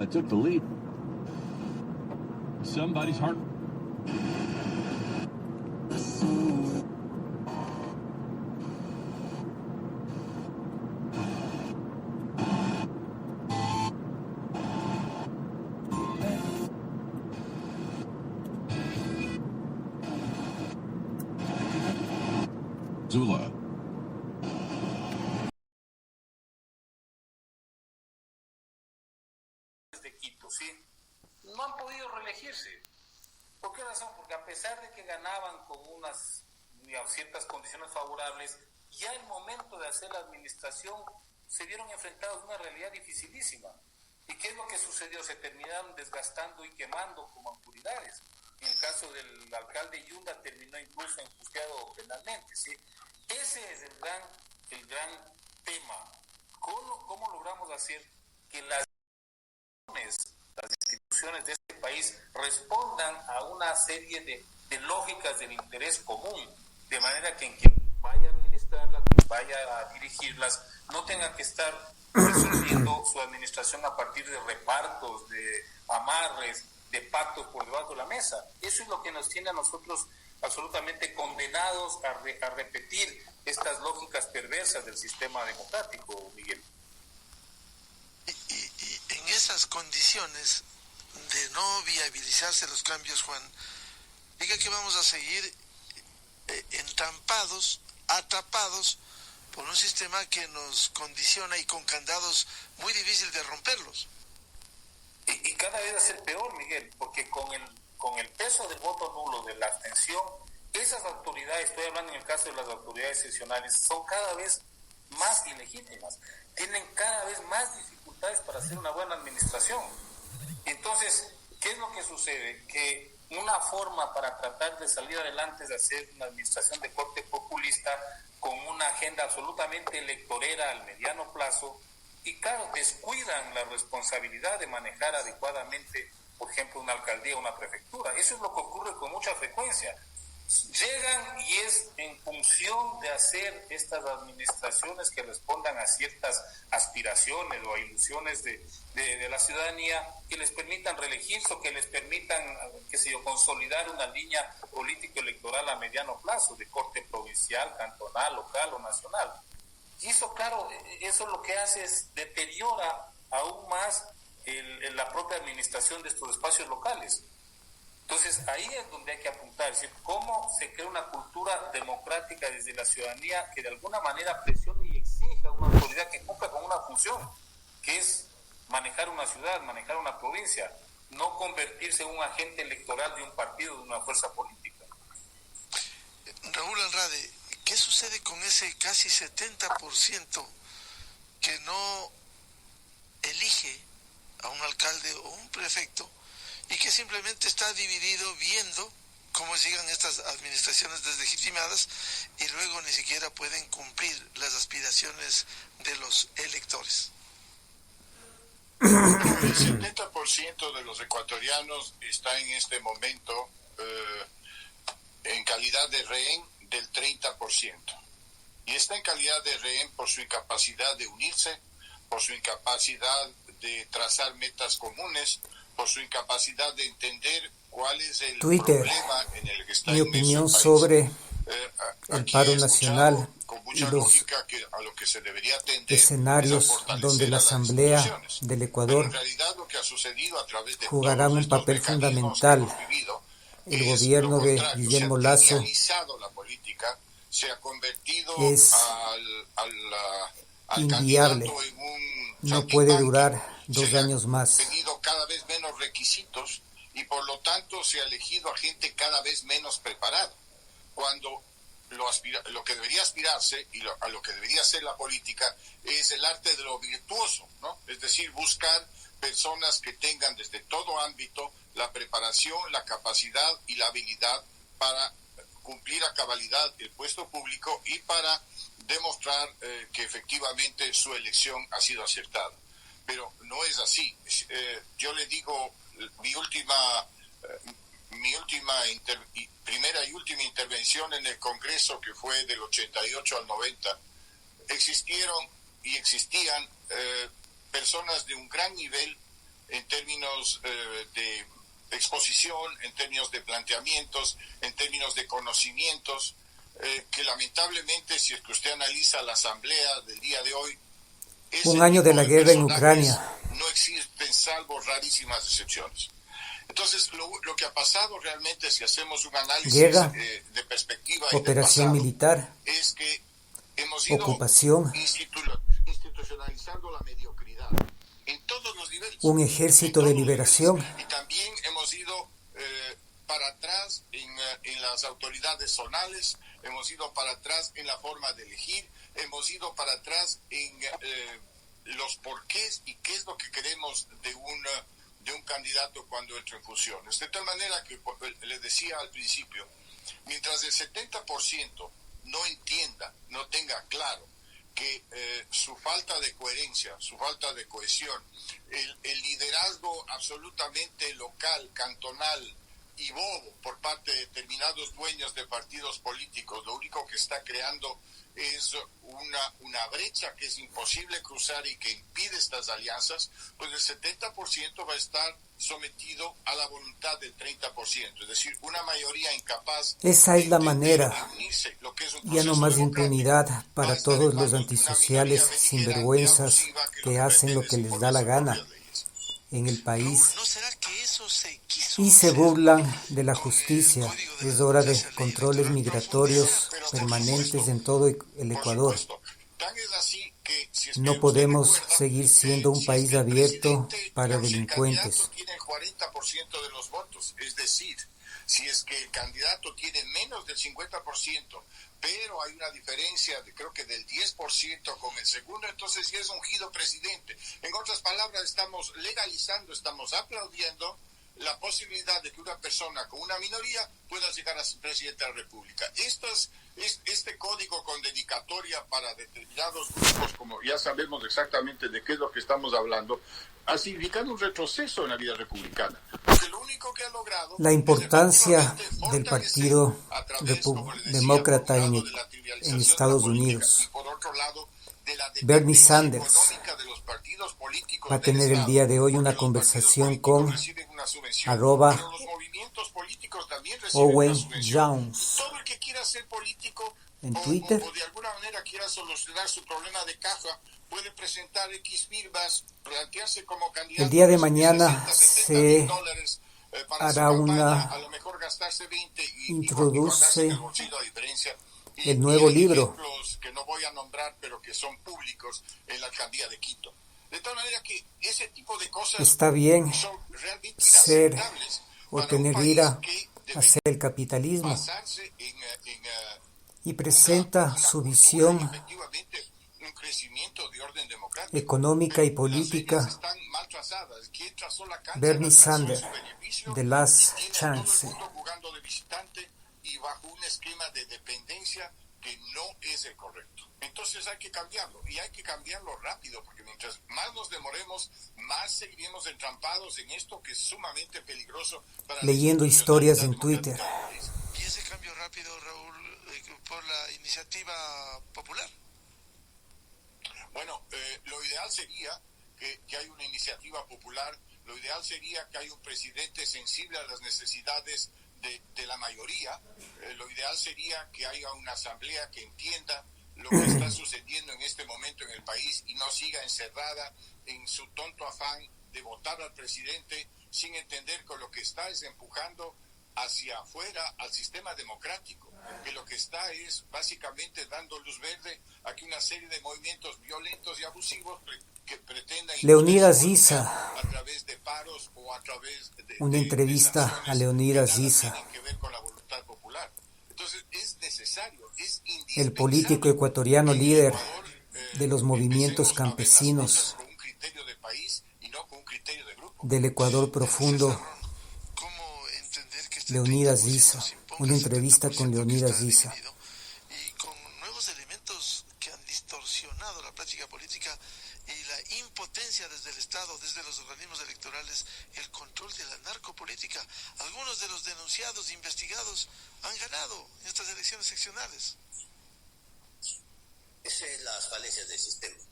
I took the lead. Somebody's heart. Zula. De Quito, ¿sí? No han podido reelegirse. ¿Por qué razón? Porque a pesar de que ganaban con unas ciertas condiciones favorables, ya el momento de hacer la administración se vieron enfrentados a una realidad dificilísima. ¿Y qué es lo que sucedió? Se terminaron desgastando y quemando como autoridades. En el caso del alcalde Yunda terminó incluso enjuiciado penalmente, ¿sí? Ese es el gran tema. ¿Cómo logramos hacer que las instituciones de este país respondan a una serie de lógicas del interés común, de manera que quien vaya a administrarlas, quien vaya a dirigirlas, no tenga que estar resolviendo su administración a partir de repartos, de amarres, de pactos por debajo de la mesa? Eso es lo que nos tiene a nosotros absolutamente condenados a repetir estas lógicas perversas del sistema democrático, Miguel. Y en esas condiciones de no viabilizarse los cambios, Juan, diga que vamos a seguir entampados, atrapados por un sistema que nos condiciona y con candados muy difícil de romperlos. Y cada vez va a ser peor, Miguel, porque con el peso del voto nulo, de la abstención, esas autoridades, estoy hablando en el caso de las autoridades seccionales, son cada vez más ilegítimas, tienen cada vez más dificultades para hacer una buena administración. Entonces, ¿qué es lo que sucede? Que una forma para tratar de salir adelante es hacer una administración de corte populista con una agenda absolutamente electorera al mediano plazo y, claro, descuidan la responsabilidad de manejar adecuadamente, por ejemplo, una alcaldía o una prefectura. Eso es lo que ocurre con mucha frecuencia. Llegan y es en función de hacer estas administraciones que respondan a ciertas aspiraciones o a ilusiones de la ciudadanía que les permitan reelegirse o que les permitan, consolidar una línea político-electoral a mediano plazo, de corte provincial, cantonal, local o nacional. Y eso, claro, eso lo que hace es deteriora aún más la propia administración de estos espacios locales. Entonces, ahí es donde hay que apuntar, es decir, cómo se crea una cultura democrática desde la ciudadanía que de alguna manera presione y exija a una autoridad que cumpla con una función, que es manejar una ciudad, manejar una provincia, no convertirse en un agente electoral de un partido, de una fuerza política. Raúl Andrade, ¿qué sucede con ese casi 70% que no elige a un alcalde o un prefecto y que simplemente está dividido viendo cómo llegan estas administraciones deslegitimadas y luego ni siquiera pueden cumplir las aspiraciones de los electores? El 70% de los ecuatorianos está en este momento en calidad de rehén del 30%. Y está en calidad de rehén por su incapacidad de unirse, por su incapacidad de trazar metas comunes, por su incapacidad de entender cuál es el problema en el que está mi inmerso opinión el país. sobre el Aquí paro he nacional con y mucha los lógica que a lo que se debería atender escenarios es a fortalecer donde la a las Asamblea instituciones. del Pero Ecuador en realidad lo que ha sucedido a través de jugarán todos un estos papel mecanismos fundamental. que hemos vivido El es gobierno lo de contrario, Guillermo se ha Lasso trivializado la política, se ha convertido es al inviable. candidato en un No puede saltimbanqui. durar Se 2 le años han más. pedido cada vez menos requisitos y por lo tanto se ha elegido a gente cada vez menos preparada, cuando lo que debería aspirarse y a lo que debería ser la política es el arte de lo virtuoso, ¿no? Es decir, buscar personas que tengan desde todo ámbito la preparación, la capacidad y la habilidad para cumplir a cabalidad el puesto público y para demostrar que efectivamente su elección ha sido acertada. Pero no es así. Yo le digo, primera y última intervención en el Congreso, que fue del 88 al 90, existieron y existían personas de un gran nivel en términos de exposición, en términos de planteamientos, en términos de conocimientos, que lamentablemente, si es que usted analiza la asamblea del día de hoy, un año de la guerra en Ucrania. No existen, salvo rarísimas excepciones. Entonces, lo que ha pasado realmente, si hacemos un análisis de perspectiva y operación pasado, militar, es que hemos ido ocupación, institucionalizando la mediocridad en todos los niveles. un ejército de liberación. Y también hemos ido para atrás en las autoridades zonales, hemos ido para atrás en la forma de elegir, hemos ido para atrás en los porqués y qué es lo que queremos de un candidato cuando entra en funciones. De tal manera que, le decía al principio, mientras el 70% no entienda, no tenga claro que su falta de coherencia, su falta de cohesión, el liderazgo absolutamente local, cantonal y bobo por parte de determinados dueños de partidos políticos, lo único que está creando es una brecha que es imposible cruzar y que impide estas alianzas, pues el 70% va a estar sometido a la voluntad del 30%, es decir, una mayoría incapaz. Esa es la manera. Unirse, lo que es un Ya no más impunidad para todos los antisociales sinvergüenzas que hacen lo que les da la gana en el país ¿No será que eso se quiso y se hacer burlan de la con el justicia? Código de Es la hora de Democracia, ley controles electoral migratorios Pero permanentes en todo el por Ecuador. supuesto, tan es así que, si es que No usted podemos recuerda, seguir siendo un si país es que el abierto presidente, para digamos, delincuentes. el candidato tiene el 40% de los votos, es decir, si es que el candidato tiene menos del 50%, pero hay una diferencia de creo que del 10% con el segundo, entonces ya es ungido presidente. En otras palabras, estamos legalizando, estamos aplaudiendo la posibilidad de que una persona con una minoría pueda llegar a ser presidente de la República. Este código con dedicatoria para determinados grupos, como ya sabemos exactamente de qué es lo que estamos hablando, ha significado un retroceso en la vida republicana. Porque lo único que ha logrado La importancia es del Partido Demócrata en Estados Unidos. por otro lado, de la Bernie dependencia Sanders económica de los partidos políticos va a del tener el Estado, día de hoy porque una los conversación partidos políticos con reciben una subvención, @ pero los movimientos políticos también reciben una Owen subvención. Jones Todo el que quiera ser político en Twitter. o de alguna manera quiera solucionar su problema de caja puede presentar X firmas, plantearse como candidato. El día de mañana se para hará su campaña, una a lo mejor gastarse 20 introduce el bolsillo de diferencia. el nuevo hay libro. ejemplos que no voy a nombrar, pero que son públicos en la alcaldía de Quito. De tal manera que ese tipo de cosas Está bien son realmente ser inaceptables o para un tener país ira que hacia el capitalismo basarse en y presenta su visión efectivamente un crecimiento de orden democrático. económica y Pero las política. reglas están mal trazadas. Quien trazó la cancha Bernie la trazó en Sanders, su beneficio The Last y tiene a Chance. todo el mundo jugando de visitante y bajo un esquema de dependencia que no es el correcto. Entonces hay que cambiarlo y hay que cambiarlo rápido, porque mientras más nos demoremos, más seguiremos entrampados en esto que es sumamente peligroso para Leyendo la historias en institucionalidad Twitter. democrática. y ese cambio rápido, Raúl, por la iniciativa popular? Bueno, lo ideal sería que haya una iniciativa popular, lo ideal sería que haya un presidente sensible a las necesidades de la mayoría, lo ideal sería que haya una asamblea que entienda lo que está sucediendo en este momento en el país y no siga encerrada en su tonto afán de votar al presidente sin entender que lo que está es empujando hacia afuera al sistema democrático, que lo que está es básicamente dando luz verde a que una serie de movimientos violentos y abusivos que pretendan Leonidas Issa, a través de paros o a través de una entrevista a Leonidas Issa, tienen que ver con la voluntad popular. Entonces es necesario, es el político ecuatoriano líder de los movimientos empecemos a ver las campesinos cosas con un criterio de país y no con un criterio de grupo. del Ecuador profundo. ¿Cómo entender que este Leonidas 30% Issa, se imponga una al entrevista 70% con que Leonidas está Issa. dividido, y con nuevos elementos que han distorsionado la práctica política y la impotencia desde el Estado, desde los organismos electorales, el control de la narcopolítica? Algunos de los denunciados, investigados, han ganado en estas elecciones seccionales. Esas son las falencias del sistema.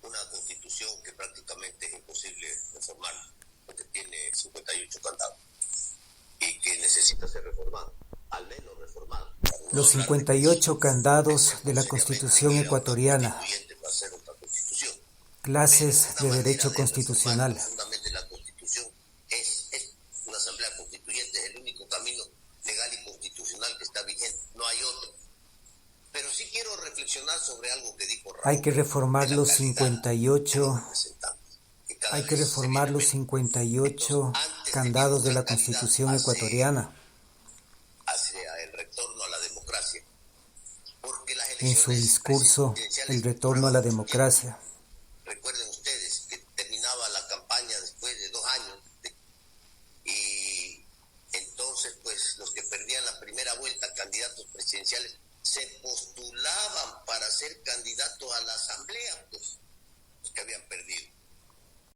Una constitución que prácticamente es imposible reformarlo, porque tiene 58 candados y que necesita ser reformado, al menos reformado. Los 58 candados de la Constitución ecuatoriana, clases de derecho constitucional. La Constitución es una asamblea constituyente, es el único camino legal y constitucional que está vigente, no hay otro. Pero sí quiero reflexionar sobre algo que dijo Raúl. Hay que reformar los 58 candados de la Constitución ecuatoriana. Hacia el retorno a la democracia. En su discurso, el retorno a la democracia. Recuerden ustedes que terminaba la campaña después de 2 años y entonces pues los que perdían la primera vuelta, candidatos presidenciales, se postulaban para ser candidatos a la asamblea, pues los que habían perdido.